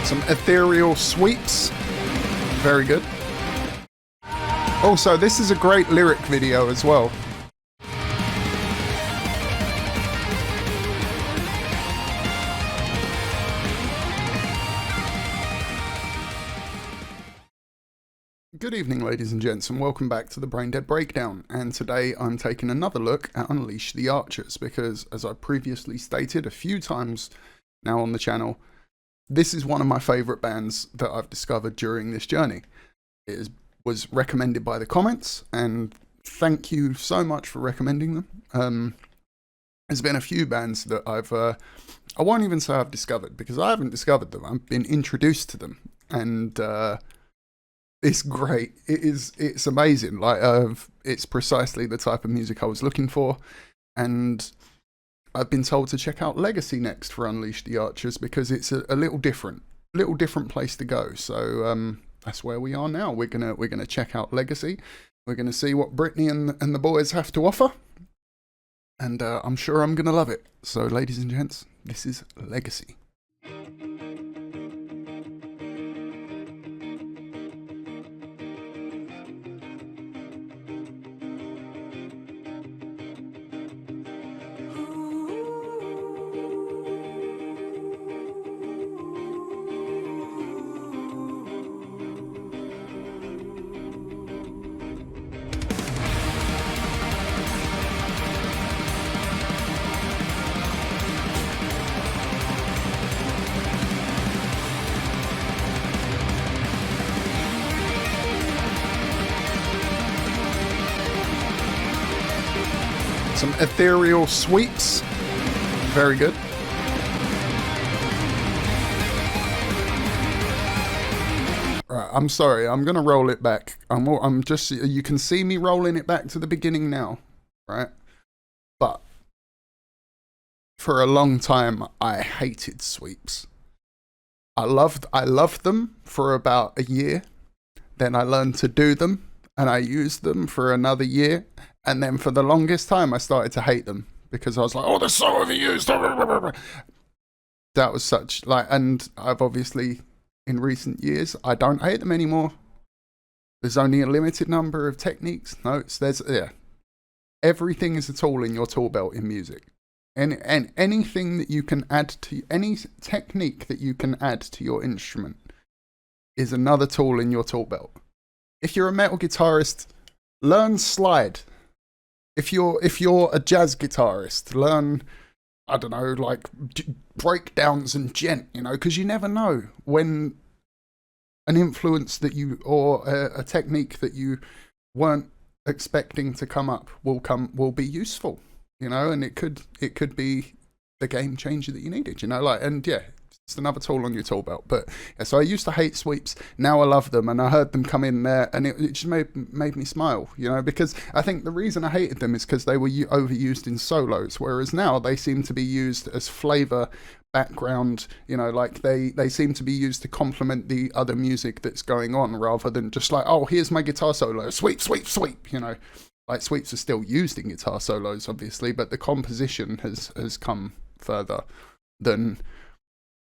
Some ethereal sweeps. Very good. Also, this is a great lyric video as well. Good evening, ladies and gents, and welcome back to the Brain Dead Breakdown. And today I'm taking another look at Unleash the Archers because, as I previously stated a few times now on the channel, this is one of my favourite bands that I've discovered during this journey. It was recommended by the comments, and thank you so much for recommending them. There's been a few bands that I won't even say I've discovered, because I haven't discovered them. I've been introduced to them, and it's great. It's amazing. It's precisely the type of music I was looking for, and I've been told to check out Legacy next for Unleash the Archers because it's a little different place to go. So that's where we are now. We're gonna check out Legacy. We're gonna see what Brittany and the boys have to offer, and I'm sure I'm gonna love it. So, ladies and gents, this is Legacy. Some ethereal sweeps. Very good. Right, I'm sorry, I'm gonna roll it back. I'm just, you can see me rolling it back to the beginning now, right? But for a long time, I hated sweeps. I loved them for about a year. Then I learned to do them, and I used them for another year. And then for the longest time, I started to hate them because I was like, oh, they're so overused. That was such, and I've obviously, in recent years, I don't hate them anymore. There's only a limited number of techniques, notes, everything is a tool in your tool belt in music. And anything that you can add to, any technique that you can add to your instrument is another tool in your tool belt. If you're a metal guitarist, learn slide. If you're a jazz guitarist, learn, I don't know, like breakdowns and gent, because you never know when an influence that you, or a technique that you weren't expecting to come up will be useful, and it could be the game changer that you needed, and yeah. It's another tool on your tool belt. But yeah, so I used to hate sweeps. Now I love them, and I heard them come in there, and it just made me smile, because I think the reason I hated them is because they were overused in solos, whereas now they seem to be used as flavor, background, like they seem to be used to complement the other music that's going on, rather than just like, oh, here's my guitar solo, sweep, sweep, sweep, Like sweeps are still used in guitar solos, obviously, but the composition has come further than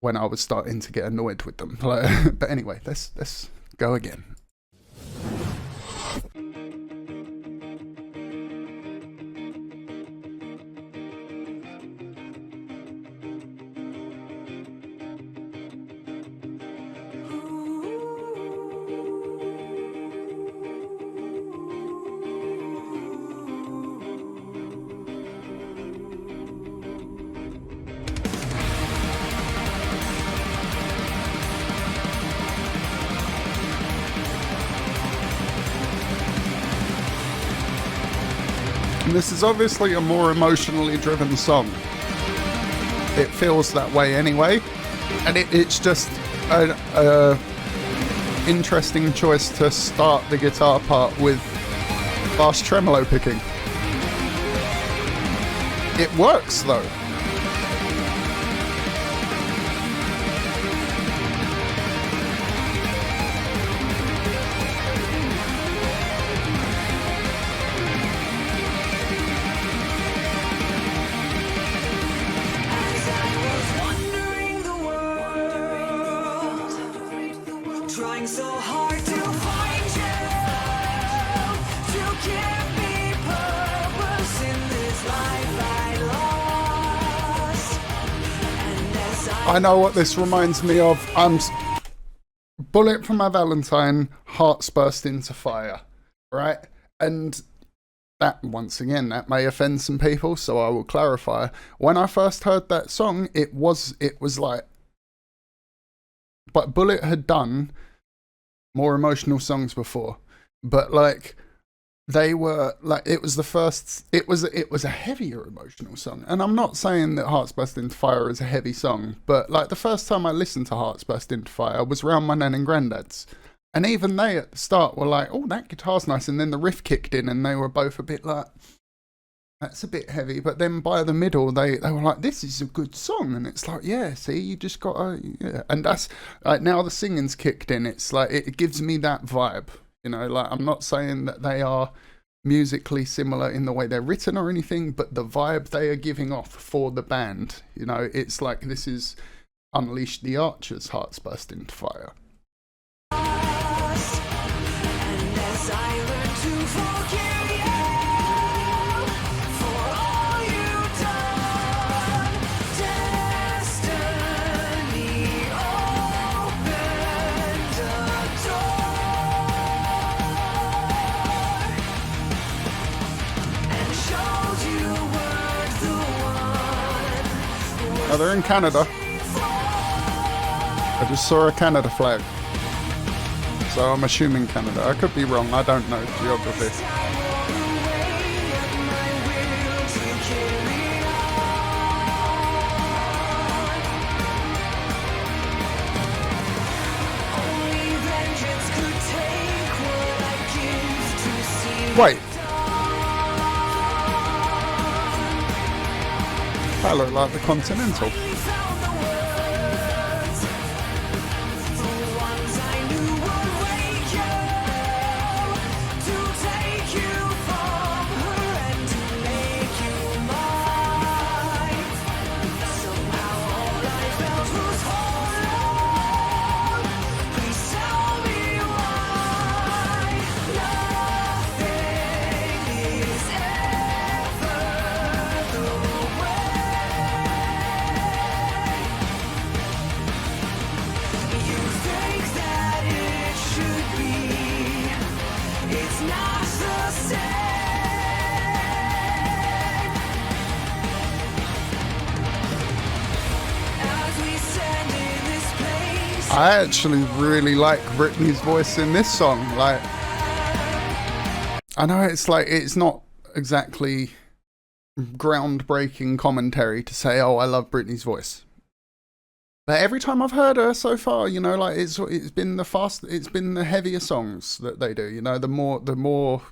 when I was starting to get annoyed with them. But anyway, let's go again. And this is obviously a more emotionally driven song. It feels that way anyway, and it's just an interesting choice to start the guitar part with fast tremolo picking. It works though. Trying so hard to find you, to give me purpose in this life I lost. And as I know what this reminds me of. Bullet for My Valentine, Hearts Burst into Fire, right? And that, once again, that may offend some people, so I will clarify. When I first heard that song, it was like, but Bullet had done more emotional songs before, but like they were like, it was a heavier emotional song. And I'm not saying that Hearts Burst into Fire is a heavy song, but like the first time I listened to Hearts Burst into Fire was around my nan and granddad's, and even they at the start were like, oh, that guitar's nice, and then the riff kicked in and they were both a bit like, that's a bit heavy. But then by the middle, they were like, this is a good song. And it's like, yeah, see, you just got to, yeah. And that's, like, now the singing's kicked in. It's like, it gives me that vibe, you know, like, I'm not saying that they are musically similar in the way they're written or anything, but the vibe they are giving off for the band, you know, it's like, this is Unleash the Archer's Hearts Burst into Fire. and as I learn to forgive you for all you've done, destiny opened a door and showed you weren't the one. Oh, they're in Canada. I just saw a Canada flag. So I'm assuming Canada. I could be wrong. I don't know geography. Wait. That looked like the Continental. I actually really like Britney's voice in this song. Like, I know it's like, it's not exactly groundbreaking commentary to say, oh, I love Britney's voice. But every time I've heard her so far, you know, like it's been the heavier songs that they do, you know, the more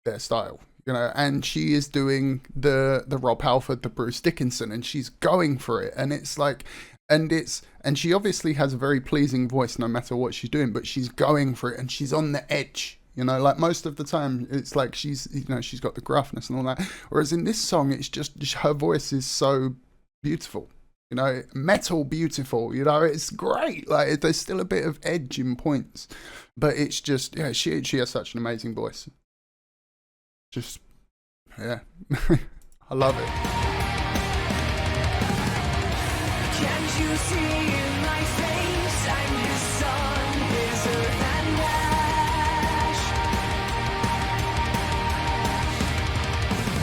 their style, you know, and she is doing the Rob Halford, the Bruce Dickinson, and she's going for it, and it's like, and she obviously has a very pleasing voice no matter what she's doing, but she's going for it and she's on the edge, you know, like most of the time it's like she's, you know, she's got the gruffness and all that, whereas in this song it's just her voice is so beautiful, you know, metal beautiful, you know, it's great, like there's still a bit of edge in points, but it's just, yeah, she has such an amazing voice, just, yeah. I love it. Can't you see in my face I'm his son, his earth and ash?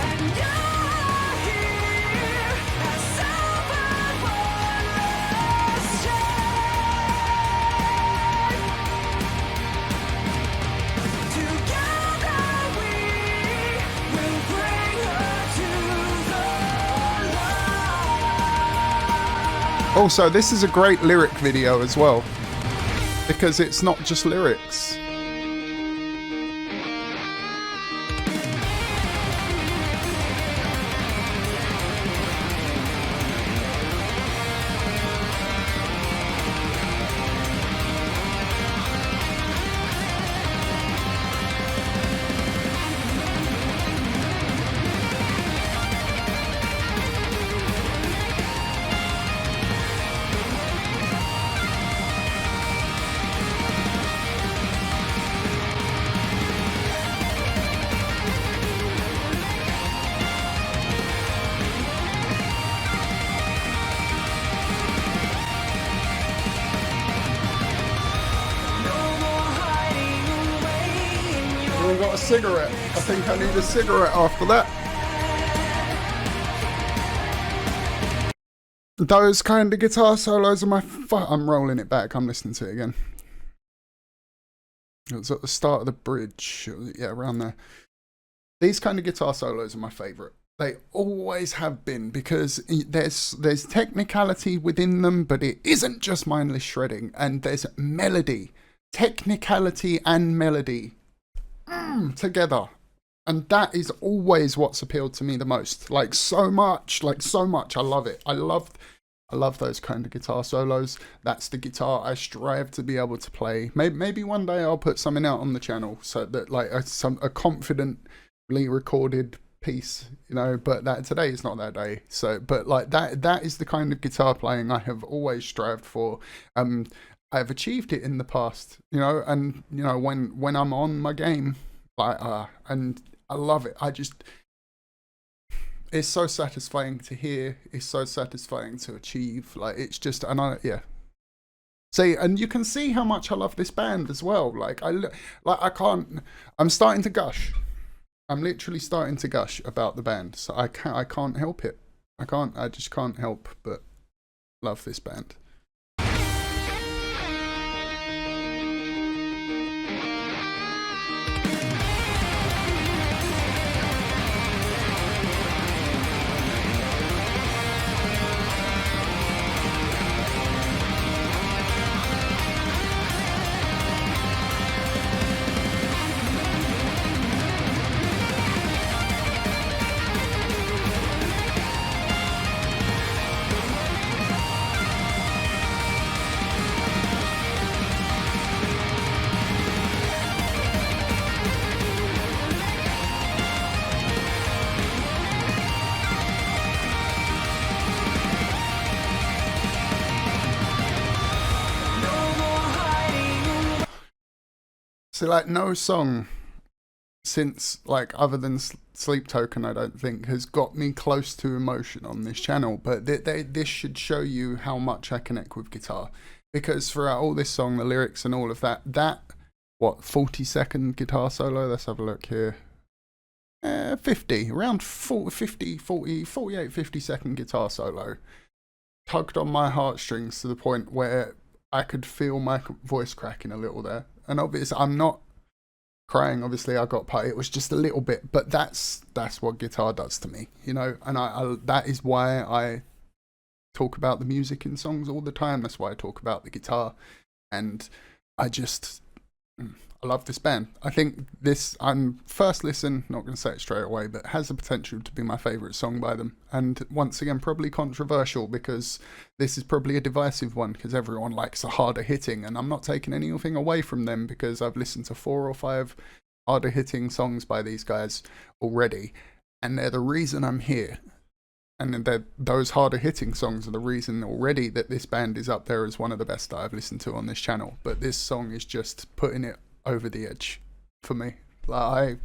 And you're here as someone last together we will bring her to the light. Also, this is a great lyric video as well, because it's not just lyrics. a cigarette. I think I need a cigarette after that. Those kind of guitar solos are I'm rolling it back. I'm listening to it again. It was at the start of the bridge. Yeah, around there. These kind of guitar solos are my favourite. They always have been, because there's technicality within them, but it isn't just mindless shredding. And there's melody, technicality and melody together. And that is always what's appealed to me the most. Like so much. I love it. I love those kind of guitar solos. That's the guitar I strive to be able to play. Maybe one day I'll put something out on the channel so that like a confidently recorded piece, you know, but that today is not that day. So, but like that is the kind of guitar playing I have always strived for. I've achieved it in the past, you know, and you know when I'm on my game, like and I love it. It's so satisfying to hear. It's so satisfying to achieve. Like it's just, yeah. See, and you can see how much I love this band as well. I'm starting to gush. I'm literally starting to gush about the band. So I can't help it. I just can't help but love this band. So like no song since like other than Sleep Token, I don't think has got me close to emotion on this channel. But this should show you how much I connect with guitar, because throughout all this song, the lyrics and all of that 40-second guitar solo. Let's have a look here. 50-second guitar solo tugged on my heartstrings to the point where I could feel my voice cracking a little there. And obviously, I'm not crying. Obviously, I got part. It was just a little bit, but that's what guitar does to me, you know. And I that is why I talk about the music in songs all the time. That's why I talk about the guitar, and I love this band. I think this, I'm first listen, not going to say it straight away, but has the potential to be my favourite song by them. And once again, probably controversial, because this is probably a divisive one, because everyone likes a harder hitting, and I'm not taking anything away from them, because I've listened to 4 or 5 harder hitting songs by these guys already, and they're the reason I'm here. And those harder hitting songs are the reason already that this band is up there as one of the best that I've listened to on this channel. But this song is just putting it over the edge for me. Like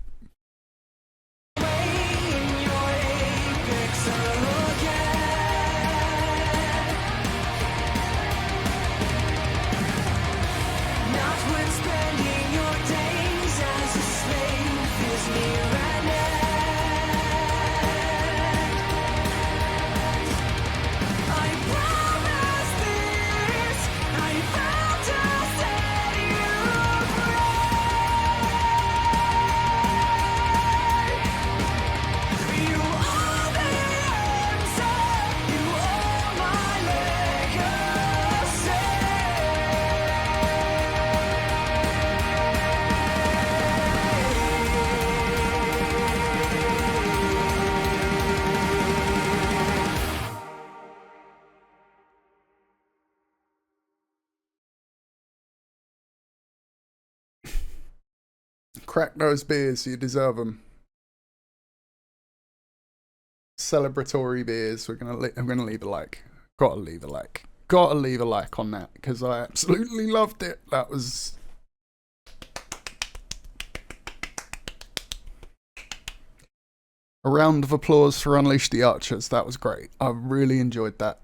crack those beers, you deserve them. Celebratory beers. I'm gonna leave a like. Gotta leave a like on that, because I absolutely loved it. That was a round of applause for Unleash the Archers. That was great. I really enjoyed that.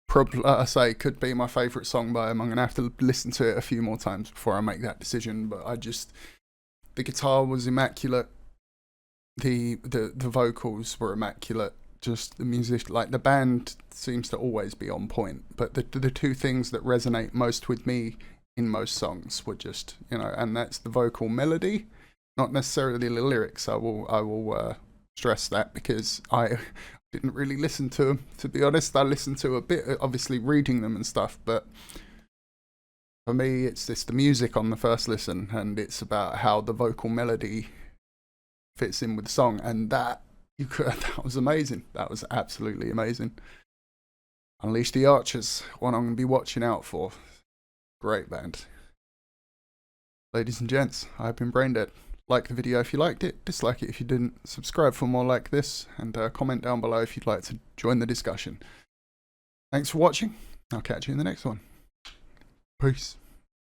Probably, like I say, could be my favourite song by them. I'm going to have to listen to it a few more times before I make that decision, but The guitar was immaculate. The vocals were immaculate. Just the music, like the band seems to always be on point. But the two things that resonate most with me in most songs were just, you know, and that's the vocal melody, not necessarily the lyrics. I will stress that, because I didn't really listen to them, to be honest. I listened to a bit, obviously reading them and stuff, but for me, it's just the music on the first listen, and it's about how the vocal melody fits in with the song, and that was amazing. That was absolutely amazing. Unleash the Archers, one I'm going to be watching out for. Great band. Ladies and gents, I've been Braindead. Like the video if you liked it, dislike it if you didn't, subscribe for more like this, and comment down below if you'd like to join the discussion. Thanks for watching. I'll catch you in the next one. Peace.